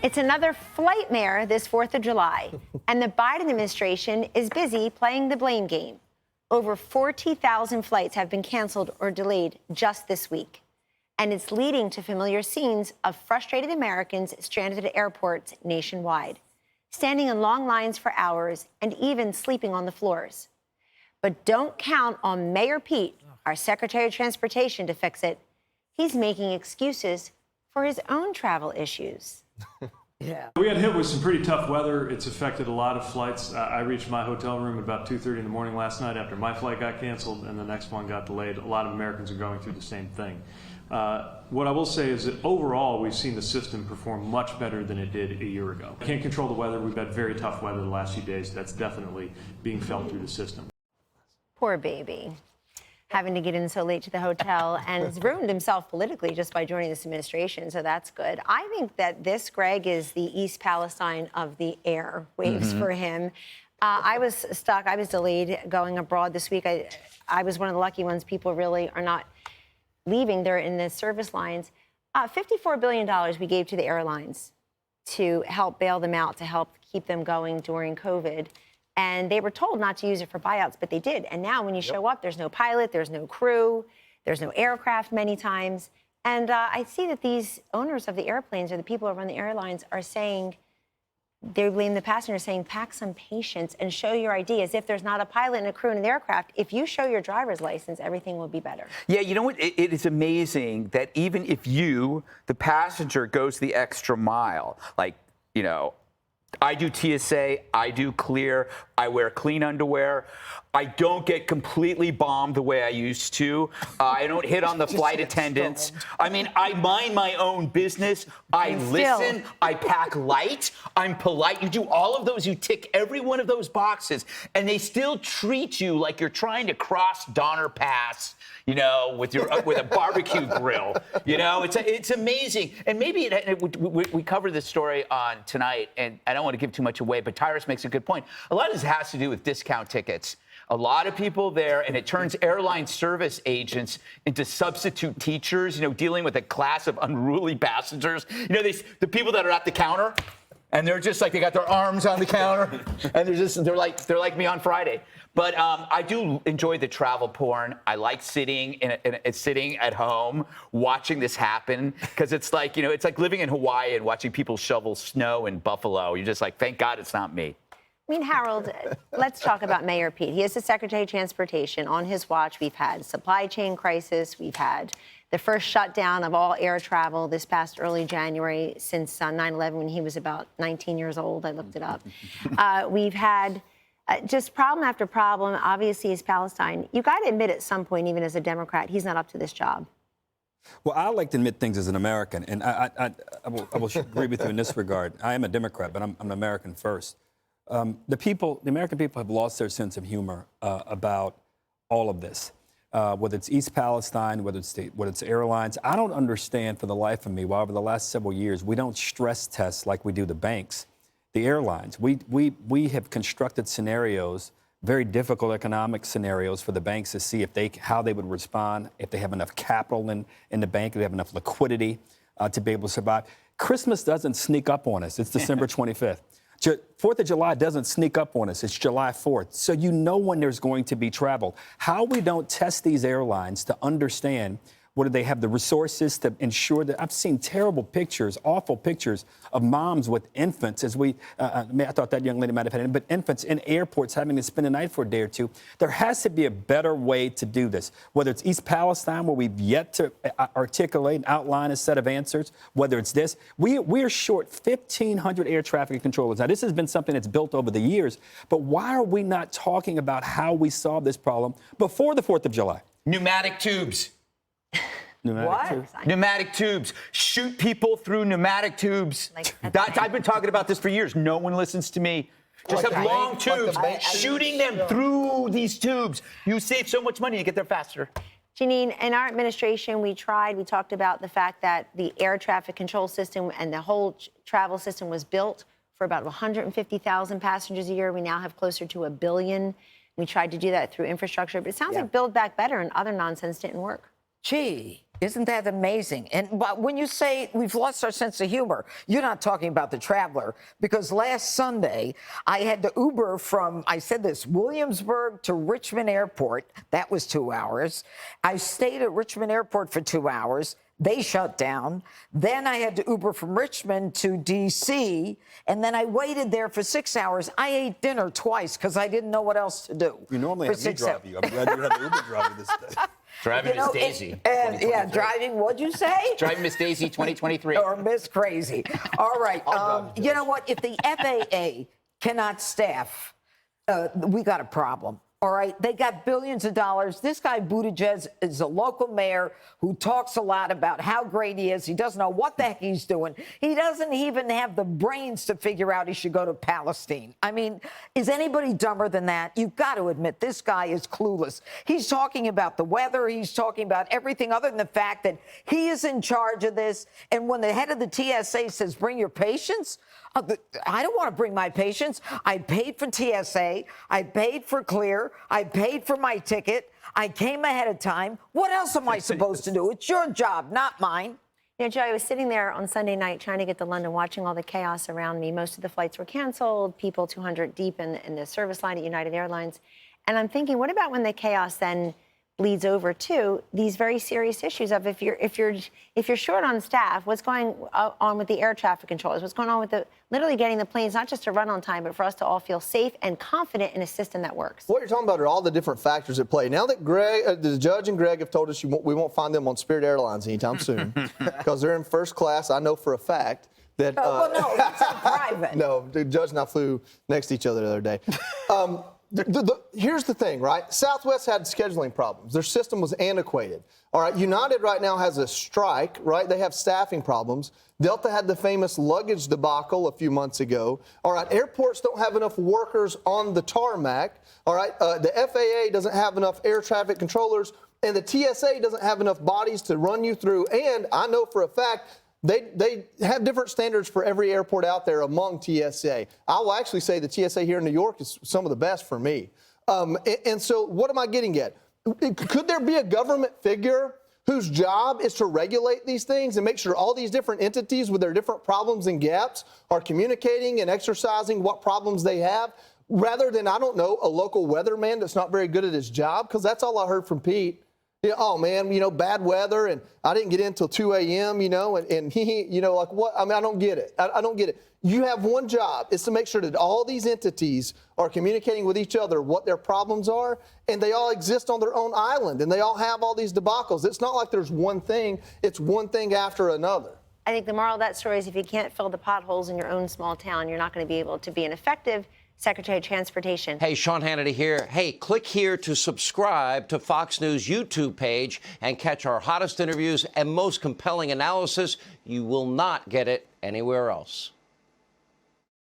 It's another flight-mare this 4th of July, and the Biden administration is busy playing the blame game. Over 40,000 flights have been canceled or delayed just this week, and it's leading to familiar scenes of frustrated Americans stranded at airports nationwide, standing in long lines for hours and even sleeping on the floors. But don't count on Mayor Pete, our Secretary of Transportation, to fix it. He's making excuses for his own travel issues. Yeah. We got hit with some pretty tough weather. It's affected a lot of flights. I reached my hotel room at about 2:30 in the morning last night after my flight got canceled and the next one got delayed. A lot of Americans are going through the same thing. What I will say is that overall, we've seen the system perform much better than it did a year ago. Can't control the weather. We've had very tough weather the last few days. That's definitely being felt through the system. Poor baby, having to get in so late to the hotel, and has ruined himself politically just by joining this administration, so that's good. I think that this, Greg, is the East Palestine of the airwaves for him. I was stuck. I was delayed going abroad this week. I was one of the lucky ones. People really are not leaving. They're in the service lines. $54 billion we gave to the airlines to help bail them out, to help keep them going during COVID. And they were told not to use it for buyouts, but they did. And now when you show up, there's no pilot, there's no crew, there's no aircraft many times. And I see that these owners of the airplanes or the people who run the airlines are saying, they blame the passengers, saying, pack some patience and show your ID, as if there's not a pilot and a crew in the aircraft. If you show your driver's license, everything will be better. Yeah, you know what? It is amazing that even if you, the passenger, goes the extra mile, like, you know, I do TSA, I do clear, I wear clean underwear. I don't get completely bombed the way I used to. I don't hit on the flight attendants. I mean, I mind my own business. I listen. I pack light. I'm polite. You do all of those. You tick every one of those boxes, and they still treat you like you're trying to cross Donner Pass, you know, with a barbecue grill. You know, it's amazing. And maybe we covered this story on tonight, and I don't want to give too much away, but Tyrus makes a good point. A lot of this has to do with discount tickets. A lot of people there, and it turns airline service agents into substitute teachers, you know, dealing with a class of unruly passengers. You know, the people that are at the counter, and they're just like, they got their arms on the counter, and they're like me on Friday. But I do enjoy the travel porn. I like sitting sitting at home watching this happen, because it's like, you know, it's like living in Hawaii and watching people shovel snow in Buffalo. You're just like, thank God it's not me. I mean, Harold, let's talk about Mayor Pete. He is the Secretary of Transportation. On his watch, we've had supply chain crisis. We've had the first shutdown of all air travel this past early January since 9/11, when he was about 19 years old. I looked it up. We've had just problem after problem. Obviously, East Palestine. You got to admit at some point, even as a Democrat, he's not up to this job. Well, I like to admit things as an American, and I will agree with you in this regard. I am a Democrat, but I'm an American first. The American people have lost their sense of humor about all of this, whether it's East Palestine, whether it's airlines. I don't understand for the life of me why over the last several years we don't stress test like we do the banks, the airlines. We have constructed scenarios, very difficult economic scenarios for the banks to see how they would respond, if they have enough capital in the bank, if they have enough liquidity to be able to survive. Christmas doesn't sneak up on us. It's December 25th. 4th of July doesn't sneak up on us. It's July 4th. So you know when there's going to be travel. How we don't test these airlines to understand whether they have the resources to ensure that. I've seen terrible pictures, awful pictures of moms with infants, as I thought that young lady might have had it, but infants in airports having to spend a night for a day or two. There has to be a better way to do this, whether it's East Palestine, where we've yet to articulate and outline a set of answers, whether it's this. We're short 1,500 air traffic controllers. Now, this has been something that's built over the years, but why are we not talking about how we solve this problem before the 4th of July? Pneumatic tubes. Pneumatic tubes. Shoot people through pneumatic tubes. I've been talking about this for years. No one listens to me. Just have long tubes, shooting them through these tubes. You save so much money, you get there faster. Janine, in our administration, we talked about the fact that the air traffic control system and the whole travel system was built for about 150,000 passengers a year. We now have closer to 1 billion. We tried to do that through infrastructure, but it sounds like Build Back Better and other nonsense didn't work. Gee, Isn't that amazing? But when you say we've lost our sense of humor, you're not talking about the traveler, because last Sunday I had to Uber from, I said this, Williamsburg to Richmond Airport. That was 2 hours. I stayed at Richmond Airport for 2 hours. They shut down. Then I had to Uber from Richmond to D.C., and then I waited there for 6 hours. I ate dinner twice because I didn't know what else to do. You normally have me drive you. I'm glad you had the Uber driver this day. Driving Miss Daisy. Yeah, driving, what'd you say? Driving Miss Daisy 2023. Or Miss Crazy. All right. You know what? If the FAA cannot staff, we got a problem. All right, they got billions of dollars. This guy Buttigieg is a local mayor who talks a lot about how great he is. He doesn't know what the heck he's doing. He doesn't even have the brains to figure out he should go to Palestine. I mean, is anybody dumber than that? You've got to admit, this guy is clueless. He's talking about the weather. He's talking about everything other than the fact that he is in charge of this. And when the head of the TSA says, bring your patients, I don't want to bring my patients. I paid for TSA. I paid for Clear. I paid for my ticket. I came ahead of time. What else am I supposed to do? It's your job, not mine. You know, Joe, I was sitting there on Sunday night trying to get to London, watching all the chaos around me. Most of the flights were canceled, people 200 deep in the service line at United Airlines. And I'm thinking, what about when the chaos then bleeds over to these very serious issues of if you're short on staff, what's going on with the air traffic controllers, what's going on with literally getting the planes not just to run on time, but for us to all feel safe and confident in a system that works. What you're talking about are all the different factors at play. Now that the judge and Greg have told us we won't find them on Spirit Airlines anytime soon because they're in first class, I know for a fact that. Well, no, that's not private. No, the judge and I flew next to each other the other day. Here's the thing, right? Southwest had scheduling problems. Their system was antiquated. All right, United right now has a strike, right? They have staffing problems. Delta had the famous luggage debacle a few months ago. All right, airports don't have enough workers on the tarmac. All right, the FAA doesn't have enough air traffic controllers, and the TSA doesn't have enough bodies to run you through. And I know for a fact, they have different standards for every airport out there among TSA. I will actually say the TSA here in New York is some of the best for me. And so what am I getting at? Could there be a government figure whose job is to regulate these things and make sure all these different entities with their different problems and gaps are communicating and exercising what problems they have, rather than, I don't know, a local weatherman that's not very good at his job? Because that's all I heard from Pete. Yeah, oh, man, bad weather, and I didn't get in until 2 a.m., and he, like what? I mean, I don't get it. I don't get it. You have one job. It's to make sure that all these entities are communicating with each other what their problems are, and they all exist on their own island, and they all have all these debacles. It's not like there's one thing. It's one thing after another. I think the moral of that story is if you can't fill the potholes in your own small town, you're not going to be able to be an effective Secretary of Transportation. Hey, Sean Hannity here. Hey, click here to subscribe to Fox News YouTube page and catch our hottest interviews and most compelling analysis. You will not get it anywhere else.